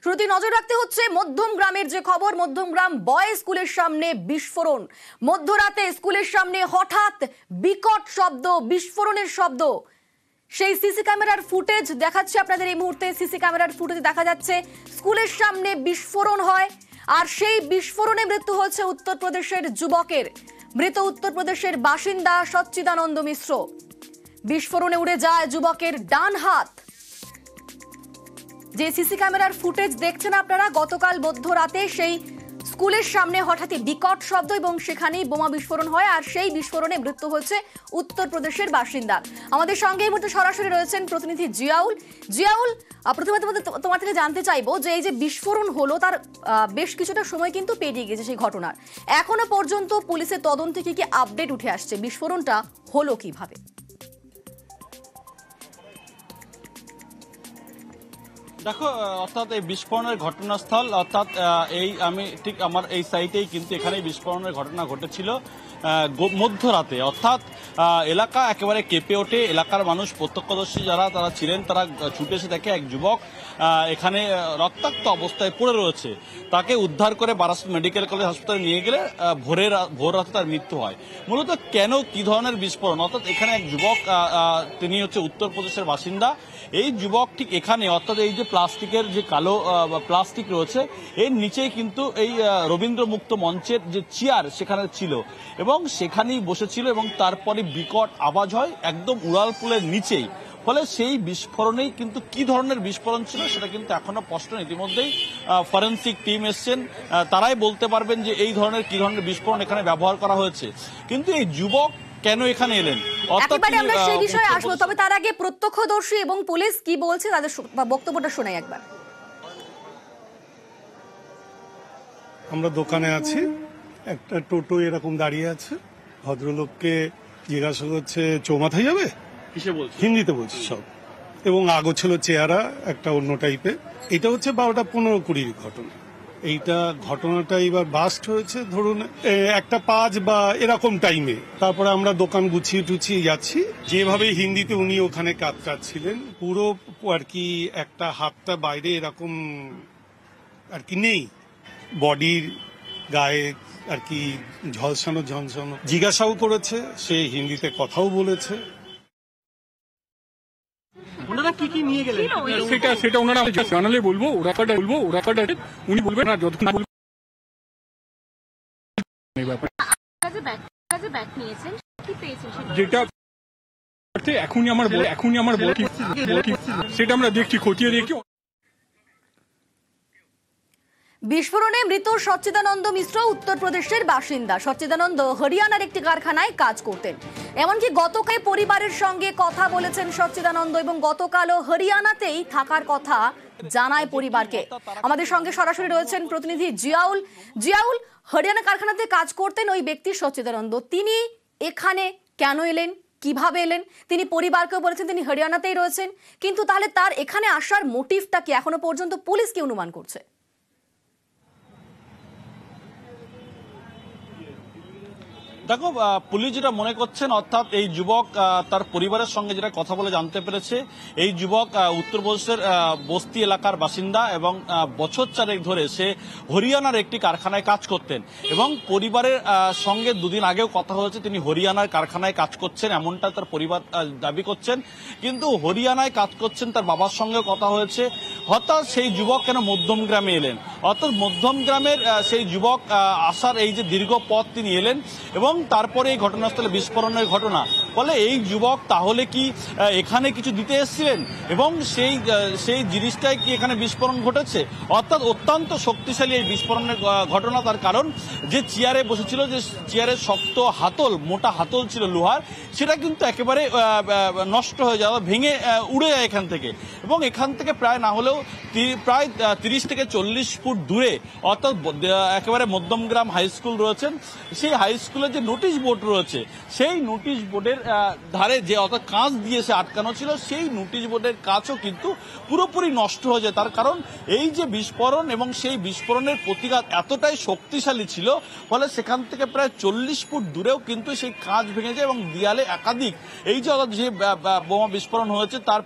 শ্রুতি, নজর রাখতে হচ্ছে মধ্যম গ্রামের যে খবর। মধ্যমগ্রাম বয়েজ স্কুলের সামনে বিস্ফোরণ। মধ্যরাতে স্কুলের সামনে হঠাৎ বিকট শব্দ, বিস্ফোরণের শব্দ। সেই সিসি ক্যামেরার ফুটেজ দেখাচ্ছে আপনাদের এই মুহূর্তে। সিসি ক্যামেরার ফুটেজ দেখা যাচ্ছে স্কুলের সামনে বিস্ফোরণ হয়, আর সেই বিস্ফোরণে মৃত্যু হয়েছে উত্তরপ্রদেশের যুবকের। মৃত উত্তরপ্রদেশের বাসিন্দা সচ্চিদানন্দ মিশ্র। বিস্ফোরণে উড়ে যায় যুবকের ডান হাত। যে সিসি ক্যামেরার ফুটেজ দেখছেন আপনারা, গতকাল মধ্যরাতে সেই স্কুলের সামনে হঠাৎই বিকট শব্দ এবং সেখানেই বোমা বিস্ফোরণ হয়, আর সেই বিস্ফোরণে মৃত্যু হয়েছে উত্তরপ্রদেশের বাসিন্দা। আমাদের সঙ্গে এই মুহূর্তে সরাসরি রয়েছেন প্রতিনিধি জিয়াউল। জিয়াউল, প্রথমে তোমার থেকে জানতে চাইবো যে এই যে বিস্ফোরণ হলো তার বেশ কিছুটা সময় কিন্তু পেরিয়ে গেছে সেই ঘটনার, এখনো পর্যন্ত পুলিশের তদন্ত থেকে কি আপডেট উঠে আসছে? বিস্ফোরণটা হলো কিভাবে? দেখো, অর্থাৎ এই বিস্ফোরণের ঘটনাস্থল, অর্থাৎ আমি ঠিক আমার এই সাইটেই কিন্তু এখানেই বিস্ফোরণের ঘটনা ঘটেছিল মধ্যরাতে। অর্থাৎ এলাকা একেবারে কেঁপে ওঠে। এলাকার মানুষ, প্রত্যক্ষদর্শী যারা তারা ছিলেন, তারা ছুটে এসে দেখে এক যুবক এখানে রক্তাক্ত অবস্থায় পড়ে রয়েছে। তাকে উদ্ধার করে বারাসত মেডিকেল কলেজ হাসপাতালে নিয়ে গেলে ভোর রাতে তার মৃত্যু হয়। মূলত কেন, কি ধরনের বিস্ফোরণ? অর্থাৎ এখানে এক যুবক, তিনি হচ্ছে উত্তরপ্রদেশের বাসিন্দা। এই যুবক ঠিক এখানে, অর্থাৎ এই যে প্লাস্টিকের যে কালো প্লাস্টিক রয়েছে, এর নিচেই কিন্তু এই রবীন্দ্র মুক্ত মঞ্চের যে চেয়ার সেখানে ছিল এবং সেখানেই বসেছিল এবং তারপরে বিকট আওয়াজ হয় একদম উড়ালপুলের নিচেই। ফলে সেই বিস্ফোরণেই কিন্তু কি ধরনের বিস্ফোরণ ছিল সেটা কিন্তু এখনো স্পষ্ট নয়। ইতিমধ্যেই ফরেনসিক টিম এসছেন, তারাই বলতে পারবেন যে এই ধরনের কি ধরনের বিস্ফোরণ এখানে ব্যবহার করা হয়েছে। কিন্তু এই যুবক কেন এখানে এলেন, একেবারে আমরা সেই বিষয়ে আসবো, তবে তার আগে প্রত্যক্ষদর্শী এবং পুলিশ কি বলছে তাদের বক্তব্যটা শোনাই একবার। আমরা দোকানে আছি, একটা টোটো এরকম দাঁড়িয়ে আছে, ভদ্রলোককে জিজ্ঞাসা করছে চৌমাথায় যাবে, হিন্দিতে বলছে সব, এবং আগোছিল চেহারা একটা অন্য টাইপের। এটা হচ্ছে 12:15-20 ঘটনা। এইটা ঘটনাটা এবার বাস্ট হয়েছে ধরুন 1:05 বা এরকম টাইমে। তারপরে আমরা দোকান গুছিয়ে টুছিয়ে যাচ্ছি, যেভাবে হিন্দিতে উনি ওখানে কাটছিলেন, পুরো আর কি একটা হাতটা বাইরে এরকম আর কি নেই, বডির গায়ে আর কি ঝলসানো ঝলসানো। জিজ্ঞাসাও করেছে, সে হিন্দিতে কথাও বলেছে। ওনারা কি কি নিয়ে গেলেন সেটা ওনারা জানালে বলবো, ওরা উনি বলবেন না যতক্ষণ না বলবেন। যেটা এখনই আমার সেটা আমরা দেখছি, খতিয়ে দেখছি। বিস্ফোরণে মৃত সচ্চিদানন্দ মিশ্র উত্তরপ্রদেশের বাসিন্দা। সচ্চিদানন্দ হরিয়ানার একটি কারখানায় কাজ করতেন। এমনকি গতকাল পরিবারের সঙ্গে কথা বলেছেন সচ্চিদানন্দ এবং গতকালও হরিয়ানাতেই থাকার কথা জানায় পরিবারকে। আমাদের সঙ্গে সরাসরি রয়েছেন প্রতিনিধি জিয়াউল। জিয়াউল, হরিয়ানা কারখানাতে কাজ করতেন ওই ব্যক্তি সচ্চিদানন্দ, তিনি এখানে কেন এলেন, কিভাবে এলেন? তিনি পরিবারকেও বলেছেন তিনি হরিয়ানাতেই রয়েছেন, কিন্তু তাহলে তার এখানে আসার মোটিভটা কি এখনো পর্যন্ত পুলিশ কি অনুমান করছে? দেখো, পুলিশ যেটা মনে করছেন, অর্থাৎ এই যুবক তার পরিবারের সঙ্গে যেটা কথা বলে জানতে পেরেছে, এই যুবক উত্তরপ্রদেশের বস্তি এলাকার বাসিন্দা এবং বছর 4 ধরে সে হরিয়ানার একটি কারখানায় কাজ করতেন এবং পরিবারের সঙ্গে দুদিন আগেও কথা হয়েছে তিনি হরিয়ানার কারখানায় কাজ করছেন, এমনটা তার পরিবার দাবি করছেন। কিন্তু হরিয়ানায় কাজ করছেন, তার বাবার সঙ্গেও কথা হয়েছে। হঠাৎ সেই যুবক কেন মধ্যম গ্রামে এলেন? অর্থাৎ মধ্যম গ্রামের সেই যুবক আসার এই যে দীর্ঘ পথ তিনি এলেন এবং তারপরে এই ঘটনাস্থলে বিস্ফোরণের ঘটনা। ফলে এই যুবক তাহলে কি এখানে কিছু দিতে এসেছিলেন এবং সেই জিনিসটাই কি এখানে বিস্ফোরণ ঘটেছে? অর্থাৎ অত্যন্ত শক্তিশালী এই বিস্ফোরণের ঘটনা। তার কারণ যে চেয়ারে বসেছিল, যে চেয়ারের শক্ত হাতল, মোটা হাতল ছিল লোহার, সেটা কিন্তু একেবারে নষ্ট হয়ে যাওয়া, ভেঙে উড়ে যায় এখান থেকে। এবং এখান থেকে প্রায় না হলেও প্রায় 30 থেকে 40 ফুট দূরে, অর্থাৎ একেবারে মধ্যমগ্রাম হাই স্কুল রয়েছেন, সেই হাই স্কুলের যে নোটিশ বোর্ড রয়েছে, সেই নোটিশ বোর্ডের ধারে যে অর্থাৎ কাঁচ দিয়ে সে আটকানো ছিল সেই নোটিশ বোর্ডের কাজও কিন্তু পুরোপুরি নষ্ট হয়ে যায়। তার কারণ এই যে বিস্ফোরণ এবং সেই বিস্ফোরণের প্রতিঘাত এতটাই শক্তিশালী ছিল, ফলে সেখান থেকে প্রায় 40 ফুট দূরেও কিন্তু সেই কাঁচ ভেঙে যায় এবং দেয়ালে একাধিক এই যে বোমা বিস্ফোরণ হয়েছে তার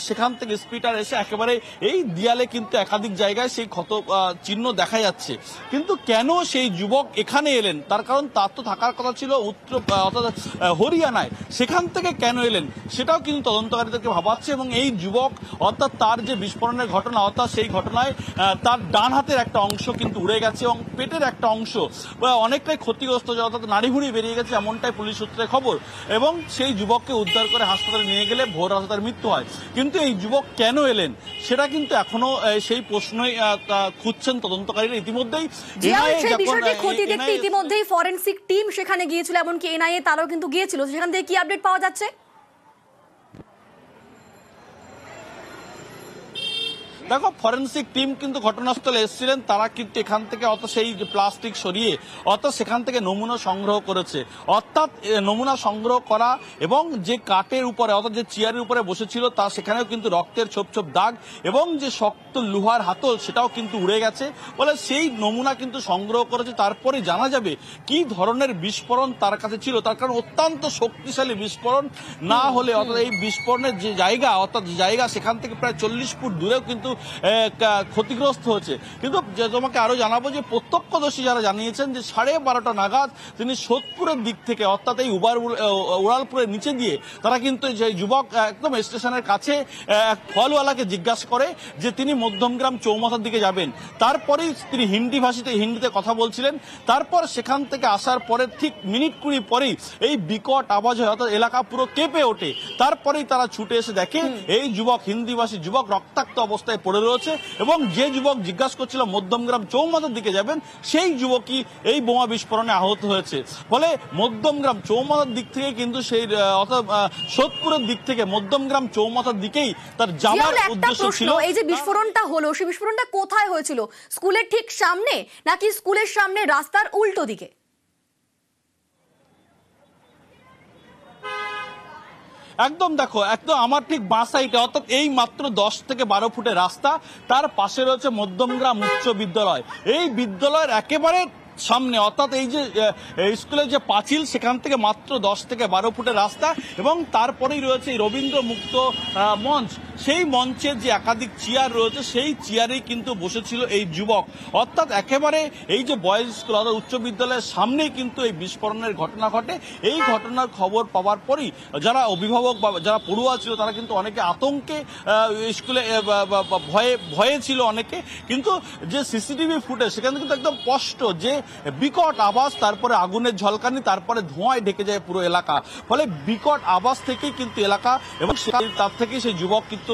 সেখান থেকে স্পিটার এসে একেবারে এই দেয়ালে কিন্তু একাধিক জায়গায় সেই ক্ষত চিহ্ন দেখা যাচ্ছে। কিন্তু কেন সেই যুবক এখানে এলেন, তার কারণ তার তো থাকার কথা ছিল অর্থাৎ হরিয়ানায়, সেখান থেকে কেন এলেন সেটাও কিন্তু তদন্তকারীদেরকে ভাবাচ্ছে। এবং এই যুবক অর্থাৎ তার যে বিস্ফোরণের ঘটনা, অর্থাৎ সেই ঘটনায় তার ডান হাতের একটা অংশ কিন্তু উড়ে গেছে এবং পেটের একটা অংশ অনেকটাই ক্ষতিগ্রস্ত, অর্থাৎ নাড়িভুড়ি বেরিয়ে গেছে, এমনটাই পুলিশ সূত্রে খবর। এবং সেই যুবককে উদ্ধার করে হাসপাতালে নিয়ে গেলে ভোর রাতে তার মৃত্যু হয়। কিন্তু এই যুবক কেন এলেন সেটা কিন্তু এখনো সেই প্রশ্নই খুঁজছেন তদন্তকারীরা। ইতিমধ্যেই ইতিমধ্যেই ফরেনসিক টিম সেখানে গিয়েছিল, এমনকি এনআইএ তারাও কিন্তু গিয়েছিল। সেখান থেকে কি আপডেট পাওয়া যাচ্ছে? দেখো, ফরেনসিক টিম কিন্তু ঘটনাস্থলে এসেছিলেন, তারা কিন্তু এখান থেকে অর্থাৎ সেই প্লাস্টিক সরিয়ে অর্থাৎ সেখান থেকে নমুনা সংগ্রহ করেছে। অর্থাৎ নমুনা সংগ্রহ করা এবং যে কাঠের উপরে অর্থাৎ যে চেয়ারের উপরে বসেছিল তা সেখানেও কিন্তু রক্তের ছোপ ছোপ দাগ এবং যে শক্ত লোহার হাতল সেটাও কিন্তু উড়ে গেছে। বলে সেই নমুনা কিন্তু সংগ্রহ করেছে, তারপরে জানা যাবে কি ধরনের বিস্ফোরণ তার কাছে ছিল। তার কারণ অত্যন্ত শক্তিশালী বিস্ফোরণ না হলে অর্থাৎ এই বিস্ফোরণের যে জায়গা সেখান থেকে প্রায় 40 ফুট দূরেও কিন্তু ক্ষতিগ্রস্ত হয়েছে। কিন্তু তোমাকে আরো জানাবো যে প্রত্যক্ষদর্শী যারা জানিয়েছেন যে 12:30 নাগাদ তিনি সোদপুরের দিক থেকে অর্থাৎ এই উড়ালপুরের নিচে দিয়ে তারা কিন্তু যে যুবক একদম স্টেশনের কাছে ফলওয়ালাকে জিজ্ঞাসা করে যে তিনি মধ্যমগ্রাম চৌমাথার দিকে যাবেন। তারপরেই তিনি হিন্দিতে কথা বলছিলেন। তারপর সেখান থেকে আসার পরে ঠিক মিনিট 20 পরেই এই বিকট আওয়াজ হয়, অর্থাৎ এলাকা পুরো কেঁপে ওঠে। তারপরেই তারা ছুটে এসে দেখে এই যুবক হিন্দিভাষী যুবক রক্তাক্ত অবস্থায় পড়ে রয়েছে এবং যে যুবক জিজ্ঞাসা করছিল মধ্যমগ্রাম চৌমাথার দিকে যাবেন সেই যুবকই এই বোমা বিস্ফোরণে আহত হয়েছে। ফলে মধ্যমগ্রাম চৌমাথার দিক থেকে কিন্তু সেই অর্থাৎ সোদপুরের দিক থেকে মধ্যমগ্রাম চৌমাথার দিকেই তার যাওয়ার উদ্দেশ্য ছিল। এই যে বিস্ফোরণটা হলো, সেই বিস্ফোরণটা কোথায় হয়েছিল? স্কুলের ঠিক সামনে নাকি স্কুলের সামনে রাস্তার উল্টো দিকে? একদম দেখো, একদম আমার ঠিক বাঁ সাইডে, অর্থাৎ এই মাত্র 10 থেকে 12 ফুটের রাস্তা, তার পাশে রয়েছে মধ্যমগ্রাম উচ্চ বিদ্যালয়। এই বিদ্যালয়ের একেবারে সামনে অর্থাৎ এই যে স্কুলের যে পাঁচিল সেখান থেকে মাত্র 10 থেকে 12 ফুটের রাস্তা এবং তারপরেই রয়েছে রবীন্দ্র মুক্ত মঞ্চ। সেই মঞ্চে যে একাধিক চেয়ার রয়েছে সেই চেয়ারেই কিন্তু বসেছিল এই যুবক। অর্থাৎ একেবারে এই যে বয়েজ স্কুল অর্থাৎ উচ্চ বিদ্যালয়ের সামনেই কিন্তু এই বিস্ফোরণের ঘটনা ঘটে। এই ঘটনার খবর পাওয়ার পরই যারা অভিভাবক বা যারা পড়ুয়া ছিল তারা কিন্তু অনেকে আতঙ্কে স্কুলে ভয়ে ছিল অনেকে। কিন্তু যে সিসিটিভি ফুটেজ সেখানে কিন্তু একদম স্পষ্ট যে বিকট আওয়াজ, তারপরে আগুনের ঝলকানি, তারপরে ধোঁয়ায় ঢেকে যায় পুরো এলাকা। ফলে বিকট আওয়াজ থেকেই কিন্তু এলাকা এবং তার থেকে সেই যুবক কিন্তু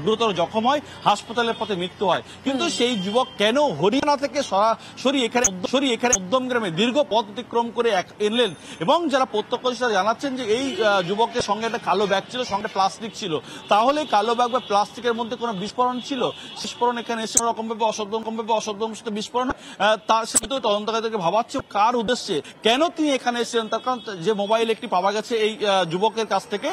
গুরুতর জখম হয়, হাসপাতালের পথে মৃত্যু হয়। কিন্তু সেই যুবক কেন হরিয়ানা থেকে সরাসরি এখানে মধ্যমগ্রামে দীর্ঘ পথ অতিক্রম করে এলেন? এবং যারা প্রত্যক্ষদর্শীরা জানাচ্ছেন যে এই যুবকের সঙ্গে একটা কালো ব্যাগ ছিল, সঙ্গে প্লাস্টিক ছিল। তাহলে কালো ব্যাগ বা প্লাস্টিকের মধ্যে কোনো বিস্ফোরণ ছিল? বিস্ফোরণ এখানে এসে রকম ভাবে অসংখ্য বিস্ফোরণ তার সাথে তদন্তকারীদেরকে ভাবাচ্ছে কার উদ্দেশ্যে, কেন তিনি এখানে এসেছিলেন। তার কারণ যে মোবাইল একটি পাওয়া গেছে এই যুবকের কাছ থেকে,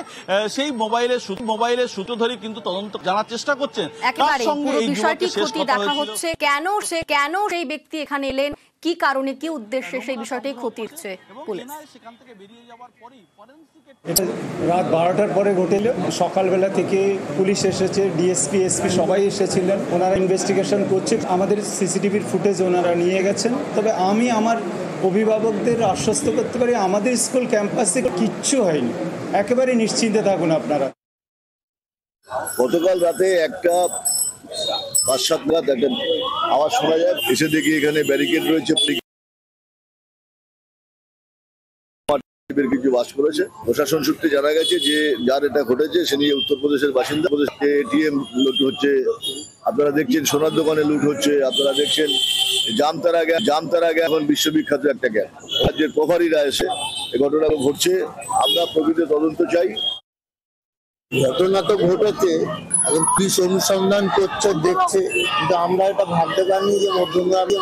সেই মোবাইলের সূত্র ধরে কিন্তু তদন্ত জানার চেষ্টা করছেন। একেবারে পুরো বিষয়টি খতিয়ে দেখা হচ্ছে, কেন সেই ব্যক্তি এখানে এলেন, কি কারণে, কি উদ্দেশ্যে, সেই বিষয়টাই খতিয়ে পুলিশ। এটা রাত 12টার পরে ঘটেল। সকালবেলা থেকে পুলিশ এসেছে, ডিএসপি এসপি সবাই এসেছিলেন, ওনারা ইনভেস্টিগেশন করছে। আমাদের সিসিটিভির ফুটেজ ওনারা নিয়ে গেছেন। তবে আমি আমার অভিভাবকদের আশ্বস্ত করতে পারি আমাদের স্কুল ক্যাম্পাসে কিচ্ছু হয়নি, একেবারে নিশ্চিন্তে থাকুন আপনারা। গতকাল রাতে একটা 5-7 নাগাদ একটা আওয়াজ শোনা যায়, এসে দেখি এখানে ব্যারিকেড রয়েছে, কিছু বাস করেছে। প্রশাসন সূত্রে জানা গেছে যে যার এটা ঘটেছে সে নিয়ে উত্তরপ্রদেশের বাসিন্দা। এটিএম লুট হচ্ছে, আপনারা দেখছেন সোনার দোকানে লুট হচ্ছে, আপনারা দেখছেন জামতারা গ্যাস এখন বিশ্ববিখ্যাত একটা গ্যাস। রাজ্যের প্রভারীরা এসে এই ঘটনা ঘটছে, আমরা প্রকৃত তদন্ত চাই। ঘটনা তো ঘটেছে, এখন পুলিশ অনুসন্ধান করছে, দেখছে, কিন্তু আমরা এটা ভাবতে পারিনি যে মধ্যমগ্রামে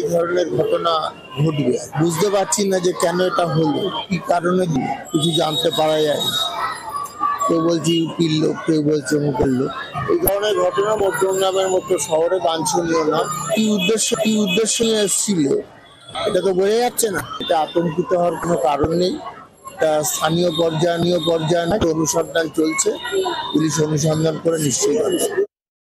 এই ধরনের ঘটনা ঘটবে। বুঝতে পারছি না যে কেন এটা হলো, কি কারণে কিছু জানতে পারা যায় না। কেউ বলছে ইউপির লোক, কেউ বলছে মুখের লোক। এই ধরনের ঘটনা মধ্যমগ্রামের মতো শহরে বাঞ্ছনীয় না। কি উদ্দেশ্য এসেছিল এটা তো বোঝা যাচ্ছে না। এটা আতঙ্কিত হওয়ার কোনো কারণ নেই। স্থানীয় পর্যায়ে অনুসন্ধান চলছে, পুলিশ অনুসন্ধান করে নিশ্চয়ই